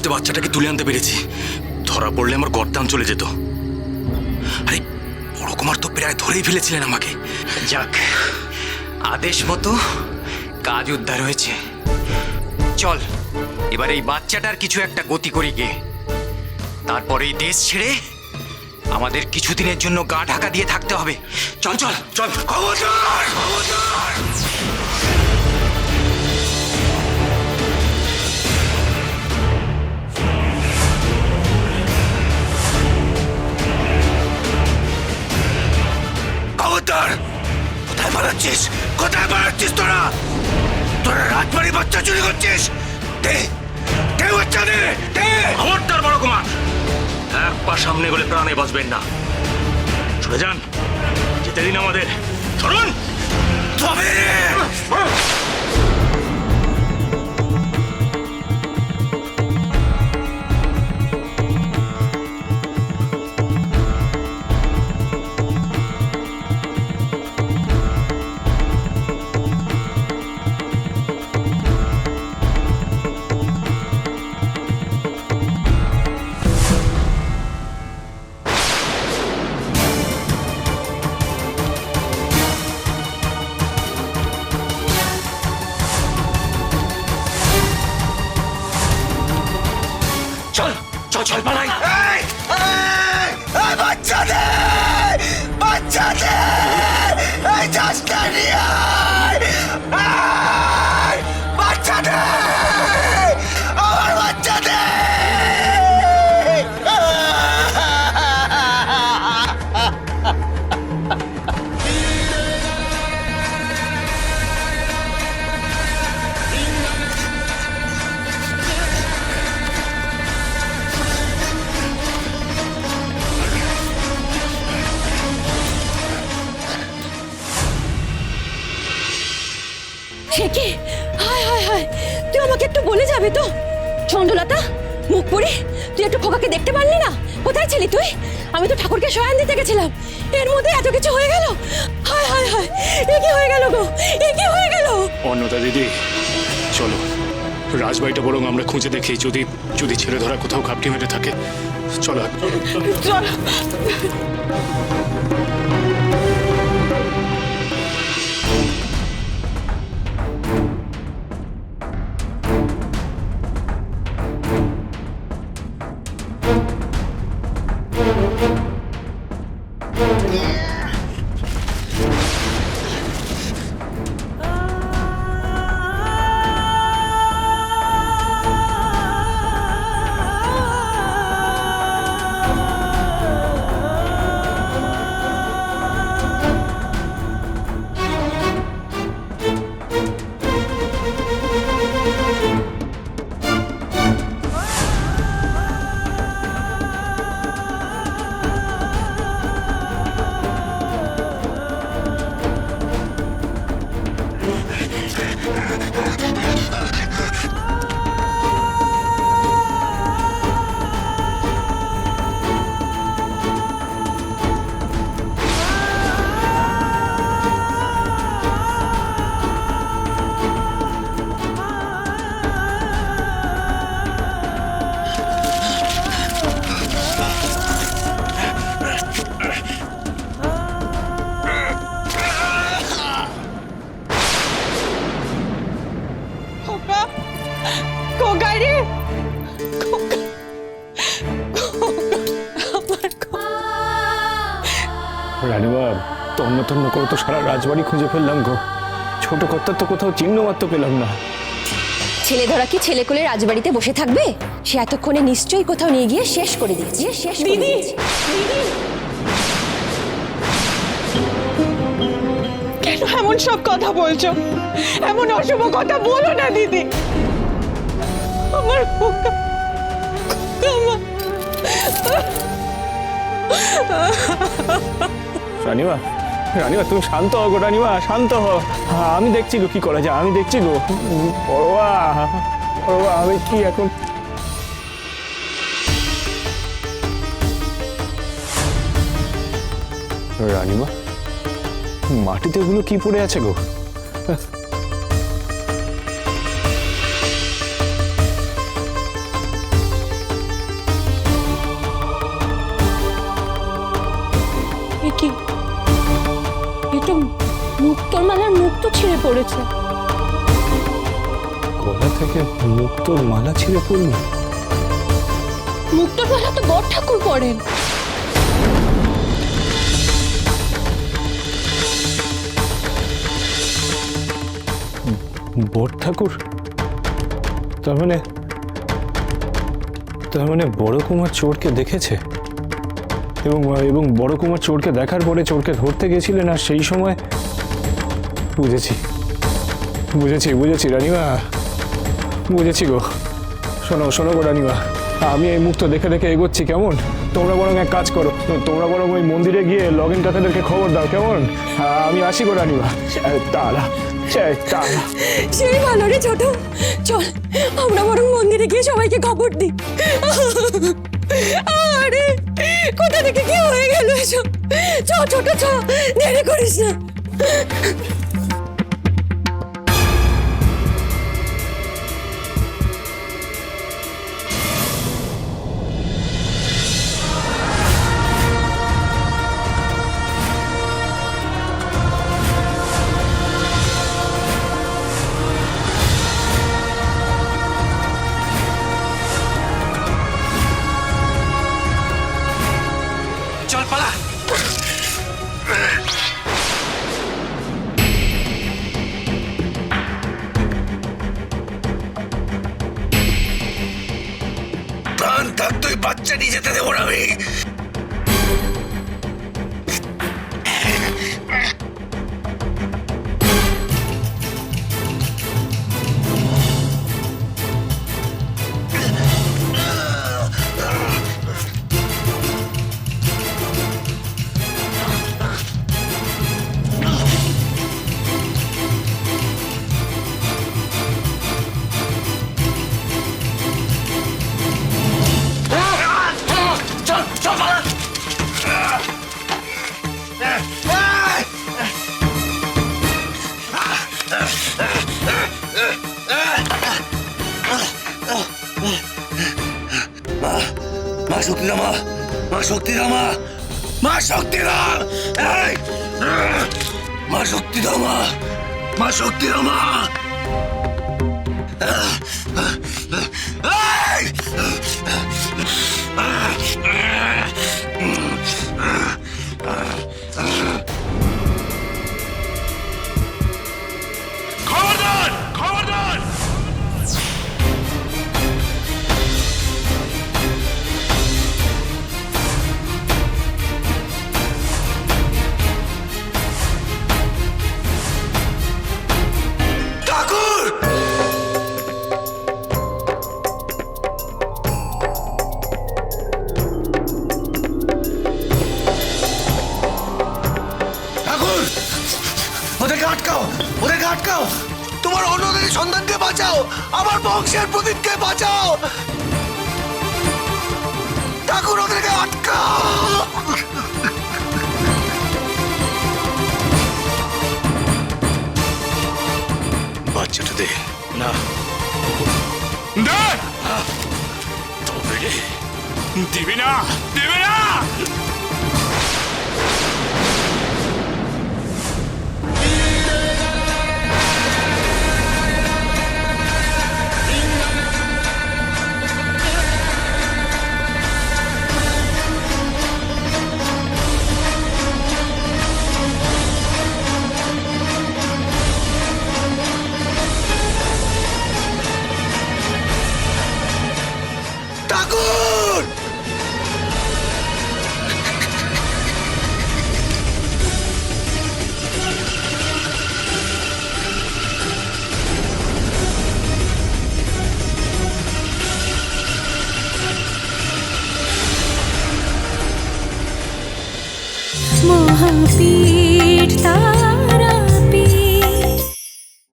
কষ্টে বাচ্চাটাকে তুলে আনতে পেরেছি। ধরা পড়লে আমার গর্দান চলে যেত। আরে বড় কুমার তো প্রায় ধরেই ফেলেছিলেন আমাকে। যাক, আদেশ মতো কাজ উদ্ধার হয়েছে। চল এবার এই বাচ্চাটার কিছু একটা গতি করি গে। তারপরে এই দেশ ছেড়ে আমাদের কিছুদিনের জন্য গা ঢাকা দিয়ে থাকতে হবে। চল চল চল। খবরদার, খবরদার। খবরদার! কোথায় পালাচ্ছিস? কোথায় পালাচ্ছিস তোরা? তোরা রাজবাড়ি বাচ্চা চুরি করছিস? দে দে বাচ্চা, দে দে। খবরদার বড় কুমার, এক পা সামনে গেলে প্রাণে বাঁচবেন না। চলে যান, যেতে দিন আমাদের। চলুন। তবে চল চল চল পালাই। বাচ্চা দে, বাচ্চা দে, এই চাষটা নিয়ে আয়। বাচ্চা দে, আমার বাচ্চা দে। সে কি? হায় হায় হায়, তুই আমাকে একটু বলে যাবে তো? চন্দ্রলতা, মুখ পড়ি, তুই একটু খোকাকে দেখতে পারলি না? কোথায় ছিলি তুই? আমি তো ঠাকুরকে শয়ান দিতে গেছিলাম, এর মধ্যে এত কিছু হয়ে গেল। হায় হায় হায়, এ কি হয়ে গেল গো? এ কি হয়ে গেল? অন্নদা দিদি, চলো রাজবাড়িটা বরং আমরা খুঁজে দেখি, যদি যদি ছেড়ে ধরা কোথাও ঘাপটি মেরে থাকে। চলো চল। রানীমা, তন্ন তন্ন করে তো সারা রাজবাড়ি খুঁজে ফেললাম গো, ছোট কর্তার তো কোথাও চিহ্ন মাত্র পেলাম না। ছেলে ধরা কি ছেলে কোলে রাজবাড়িতে বসে থাকবে? সে এতক্ষণে নিশ্চয়ই কোথাও নিয়ে গিয়ে শেষ করে দিয়েছে। দিদি, কেন এমন সব কথা বলছো? এমন অশুভ কথা বলো না দিদি। আমার খোকা, রানীমা, রানীমা তুমি শান্ত হও গো, রানীমা শান্ত হও। আমি দেখছি গো কি করা যায়, আমি দেখছি গো। বড়োয়া, বড়োয়া, আমি কি এখন? রানীমা, মাটিতে এগুলো কি পড়ে আছে গো? কিন্তু মুক্তোর মালার মুখ তো ছিঁড়ে পড়েছে। গলা থেকে মুক্তোর মালা ছিঁড়ে পড়ল? মুক্তোর মালা তো বড় ঠাকুর পড়েন। বড় ঠাকুর? তার মানে বড় কুমার চোরকে দেখেছে এবং বড় কুমার চোরকে দেখার পরে চোরকে ধরতে গেছিলেন, আর সেই সময় বুঝেছি রানীমা, বুঝেছি গো। শোনো গো রানীমা, আমি এই মুক্ত দেখে এগোচ্ছি, কেমন? তোমরা বরং এক কাজ করো, তোমরা বরং ওই মন্দিরে গিয়ে লগিন কাকাদেরকে খবর দাও, কেমন? আমি আসি গো রানীমা। তারা সেই ভালো রে ছোট, চল আমরা বরং মন্দিরে গিয়ে সবাইকে খবর দিই। আরে কোথা থেকে কি হয়ে গেল এসব? চ ছোট চ, দেরি করিস না। চল পালা। প্রাণ থাকতো ওই বাচ্চা নিয়ে যেতে দেবো না আমি। মা শক্তিরামা, মা শক্তিরামা, মা শক্তিরাম, মা শক্তিরামা, মা শক্তিরামা। খবরদার, খবরদার! ঠাকুর! ঠাকুর! ওদেরকে আটকাও, ওদেরকে আটকাও! তোমার অন্যদের সন্তানকে বাঁচাও, আমার বংশের প্রদীপকে বাঁচাও! ঠাকুর, ওদেরকে আটকাও! বাচ্চাটা দে না, তবে রে, দিবি না, দিবি না! ঠাকুর! महापी